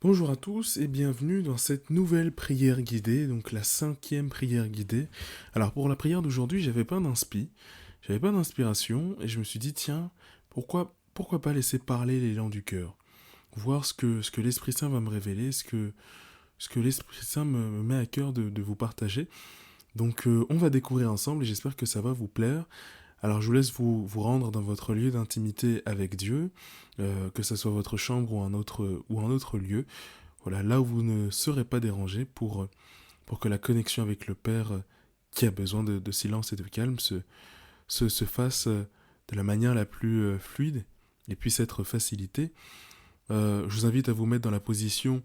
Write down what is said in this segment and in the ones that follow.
Bonjour à tous et bienvenue dans cette nouvelle prière guidée, donc la 5e prière guidée. Alors pour la prière d'aujourd'hui, j'avais pas d'inspiration et je me suis dit tiens, pourquoi pas laisser parler l'élan du cœur, voir ce que l'Esprit Saint va me révéler, ce que l'Esprit Saint me met à cœur de vous partager. Donc on va découvrir ensemble et j'espère que ça va vous plaire. Alors je vous laisse vous rendre dans votre lieu d'intimité avec Dieu, que ce soit votre chambre ou un autre lieu. Voilà, là où vous ne serez pas dérangé pour que la connexion avec le Père, qui a besoin de silence et de calme, se fasse de la manière la plus fluide et puisse être facilitée. Je vous invite à vous mettre dans la position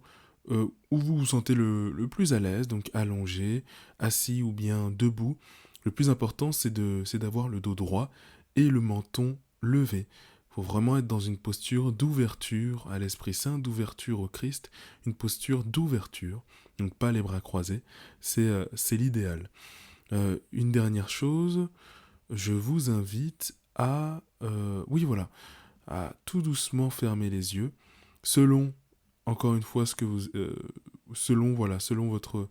où vous vous sentez le plus à l'aise, donc allongé, assis ou bien debout. Le plus important, c'est d'avoir le dos droit et le menton levé. Il faut vraiment être dans une posture d'ouverture à l'Esprit Saint, d'ouverture au Christ, une posture d'ouverture, donc pas les bras croisés, c'est l'idéal. Une dernière chose, je vous invite oui voilà, à tout doucement fermer les yeux, selon, encore une fois, selon votre,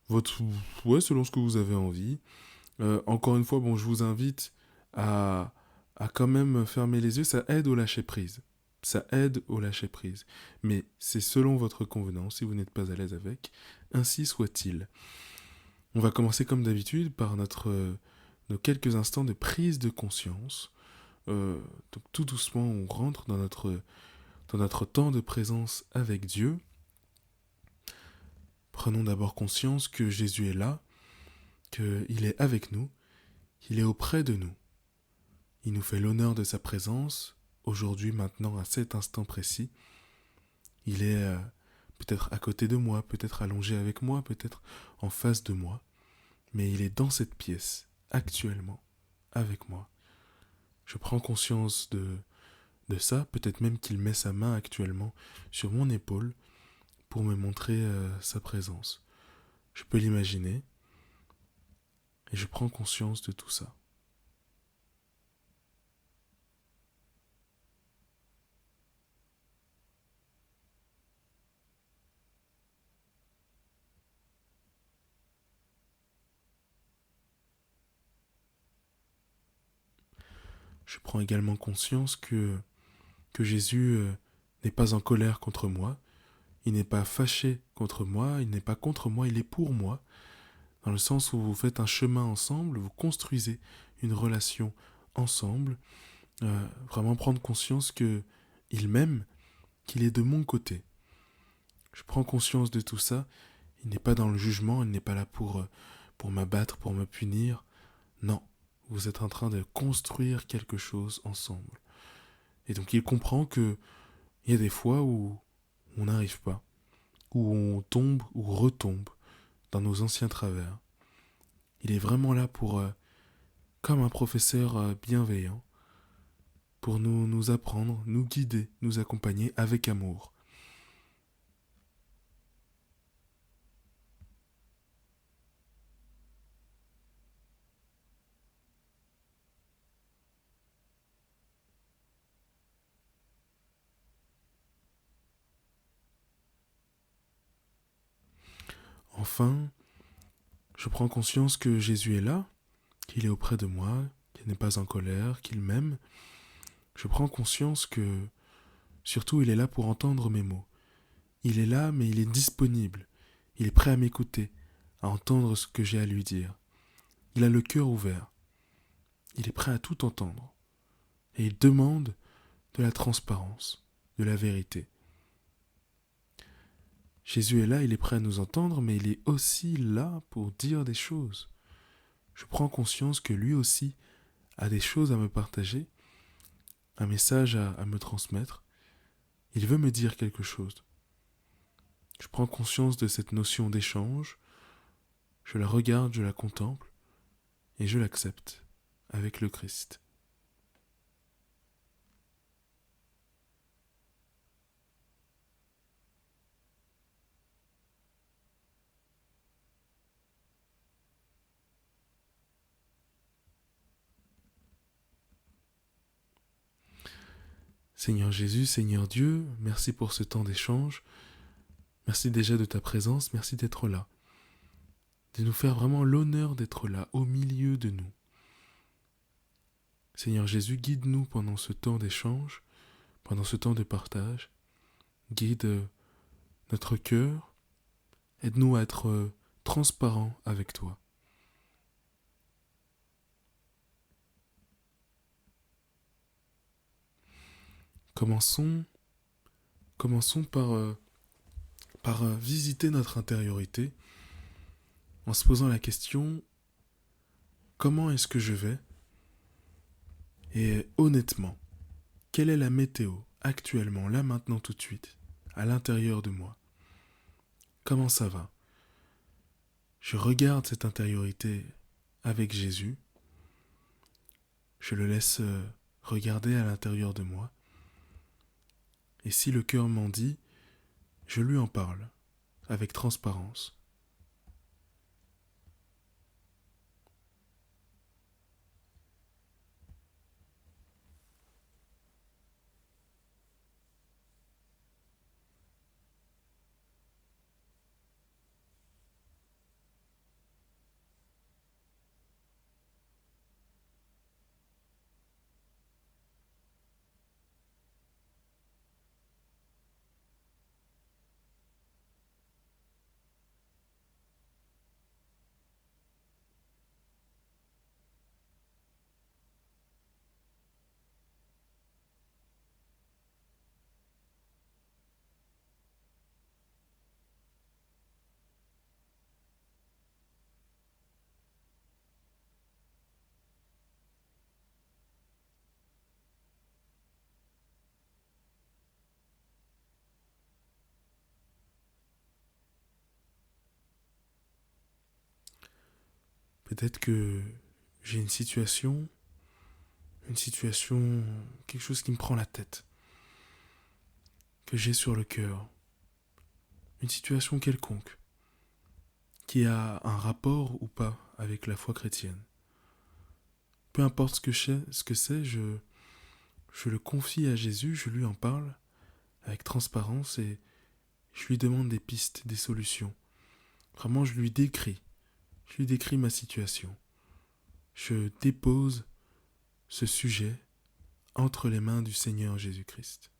votre, ouais, selon ce que vous avez envie. Encore une fois, bon, je vous invite à, à quand même fermer les yeux, ça aide au lâcher prise. Ça aide au lâcher prise. Mais c'est selon votre convenance, si vous n'êtes pas à l'aise avec, ainsi soit-il. On va commencer comme d'habitude par nos quelques instants de prise de conscience. Donc tout doucement, on rentre dans notre temps de présence avec Dieu. Prenons d'abord conscience que Jésus est là, qu'il est avec nous, qu'il est auprès de nous. Il nous fait l'honneur de sa présence, aujourd'hui, maintenant, à cet instant précis. Il est peut-être à côté de moi, peut-être allongé avec moi, peut-être en face de moi, mais il est dans cette pièce, actuellement, avec moi. Je prends conscience de ça, peut-être même qu'il met sa main actuellement sur mon épaule pour me montrer sa présence. Je peux l'imaginer et je prends conscience de tout ça. Je prends également conscience que Jésus n'est pas en colère contre moi, il n'est pas fâché contre moi, il n'est pas contre moi, il est pour moi, dans le sens où vous faites un chemin ensemble, vous construisez une relation ensemble, vraiment prendre conscience que il m'aime, qu'il est de mon côté. Je prends conscience de tout ça, il n'est pas dans le jugement, il n'est pas là pour m'abattre, pour me punir, non, vous êtes en train de construire quelque chose ensemble. Et donc il comprend que il y a des fois où on n'arrive pas, où on tombe ou retombe dans nos anciens travers. Il est vraiment là comme un professeur bienveillant, pour nous apprendre, nous guider, nous accompagner avec amour. Enfin, je prends conscience que Jésus est là, qu'il est auprès de moi, qu'il n'est pas en colère, qu'il m'aime. Je prends conscience que, surtout, il est là pour entendre mes mots. Il est là, mais il est disponible. Il est prêt à m'écouter, à entendre ce que j'ai à lui dire. Il a le cœur ouvert. Il est prêt à tout entendre. Et il demande de la transparence, de la vérité. Jésus est là, il est prêt à nous entendre, mais il est aussi là pour dire des choses. Je prends conscience que lui aussi a des choses à me partager, un message à me transmettre. Il veut me dire quelque chose. Je prends conscience de cette notion d'échange, je la regarde, je la contemple, et je l'accepte avec le Christ. Seigneur Jésus, Seigneur Dieu, merci pour ce temps d'échange. Merci déjà de ta présence, merci d'être là. De nous faire vraiment l'honneur d'être là, au milieu de nous. Seigneur Jésus, guide-nous pendant ce temps d'échange, pendant ce temps de partage. Guide notre cœur, aide-nous à être transparents avec toi. Commençons par visiter notre intériorité en se posant la question, comment est-ce que je vais? Et honnêtement, quelle est la météo actuellement, là maintenant tout de suite, à l'intérieur de moi? Comment ça va? Je regarde cette intériorité avec Jésus, je le laisse regarder à l'intérieur de moi, et si le cœur m'en dit, je lui en parle, avec transparence. Peut-être que j'ai une situation, quelque chose qui me prend la tête, que j'ai sur le cœur, une situation quelconque, qui a un rapport ou pas avec la foi chrétienne. Peu importe ce que c'est, je le confie à Jésus, je lui en parle avec transparence et je lui demande des pistes, des solutions. Vraiment, je lui décris ma situation. Je dépose ce sujet entre les mains du Seigneur Jésus-Christ.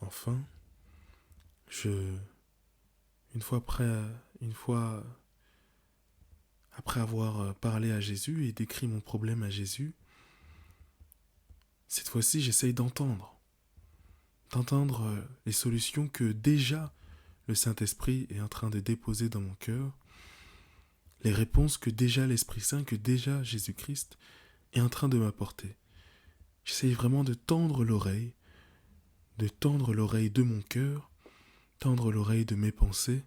Enfin, je, une fois une fois après avoir parlé à Jésus et décrit mon problème à Jésus, cette fois-ci j'essaye d'entendre les solutions que déjà le Saint-Esprit est en train de déposer dans mon cœur, les réponses que déjà l'Esprit Saint, que déjà Jésus-Christ est en train de m'apporter. J'essaye vraiment de tendre l'oreille de mon cœur, tendre l'oreille de mes pensées,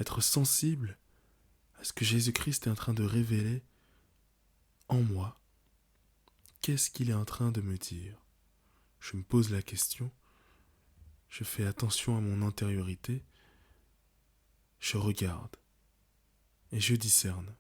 être sensible à ce que Jésus-Christ est en train de révéler en moi. Qu'est-ce qu'il est en train de me dire? Je me pose la question, je fais attention à mon intériorité, je regarde et je discerne.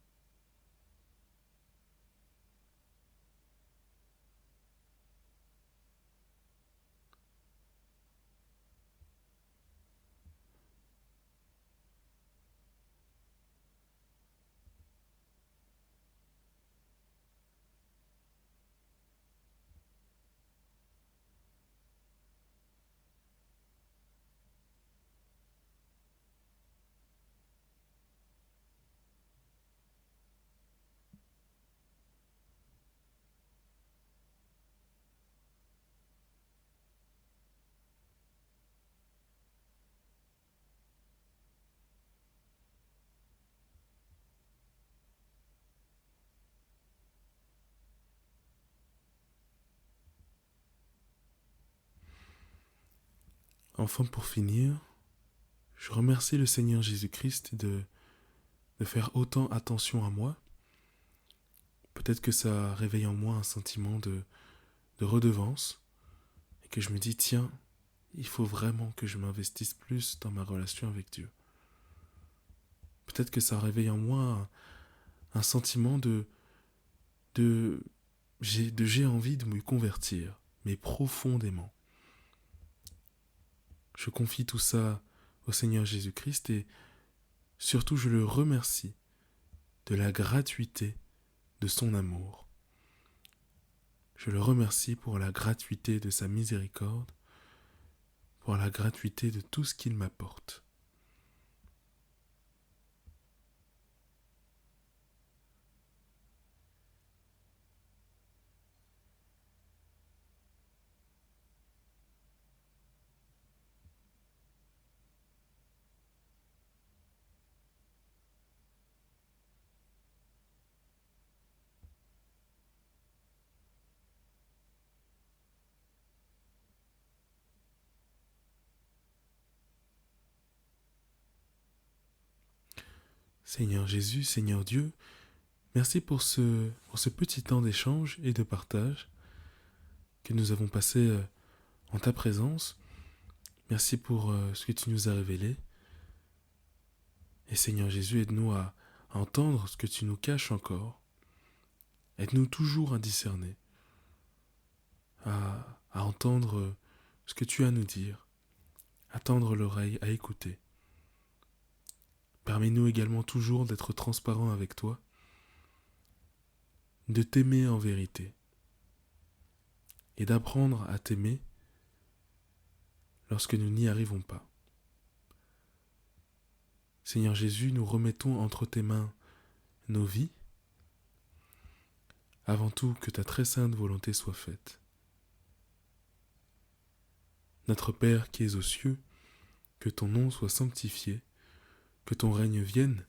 Enfin, pour finir, je remercie le Seigneur Jésus-Christ de faire autant attention à moi. Peut-être que ça réveille en moi un sentiment de redevance et que je me dis, tiens, il faut vraiment que je m'investisse plus dans ma relation avec Dieu. Peut-être que ça réveille en moi un sentiment de j'ai envie de me convertir, mais profondément. Je confie tout ça au Seigneur Jésus-Christ et surtout je le remercie de la gratuité de son amour. Je le remercie pour la gratuité de sa miséricorde, pour la gratuité de tout ce qu'il m'apporte. Seigneur Jésus, Seigneur Dieu, merci pour ce petit temps d'échange et de partage que nous avons passé en ta présence. Merci pour ce que tu nous as révélé. Et Seigneur Jésus, aide-nous à entendre ce que tu nous caches encore. Aide-nous toujours à discerner, à entendre ce que tu as à nous dire, à tendre l'oreille, à écouter. Permets-nous également toujours d'être transparents avec toi, de t'aimer en vérité, et d'apprendre à t'aimer lorsque nous n'y arrivons pas. Seigneur Jésus, nous remettons entre tes mains nos vies. Avant tout, que ta très sainte volonté soit faite. Notre Père qui es aux cieux, que ton nom soit sanctifié, que ton règne vienne,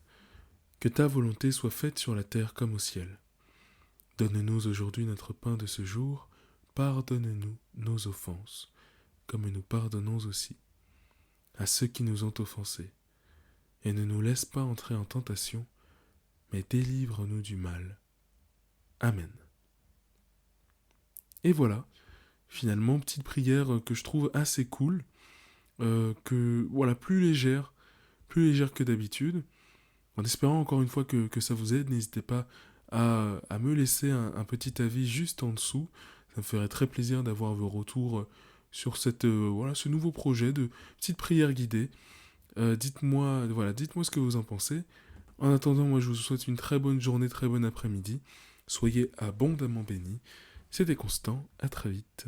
que ta volonté soit faite sur la terre comme au ciel. Donne-nous aujourd'hui notre pain de ce jour, pardonne-nous nos offenses, comme nous pardonnons aussi à ceux qui nous ont offensés. Et ne nous laisse pas entrer en tentation, mais délivre-nous du mal. Amen. Et voilà, finalement, petite prière que je trouve assez cool, plus légère que d'habitude. En espérant encore une fois que ça vous aide, n'hésitez pas à me laisser un petit avis juste en dessous. Ça me ferait très plaisir d'avoir vos retours sur ce nouveau projet de petite prière guidée. Dites-moi ce que vous en pensez. En attendant, moi je vous souhaite une très bonne journée, très bon après-midi. Soyez abondamment bénis. C'était Constant, à très vite.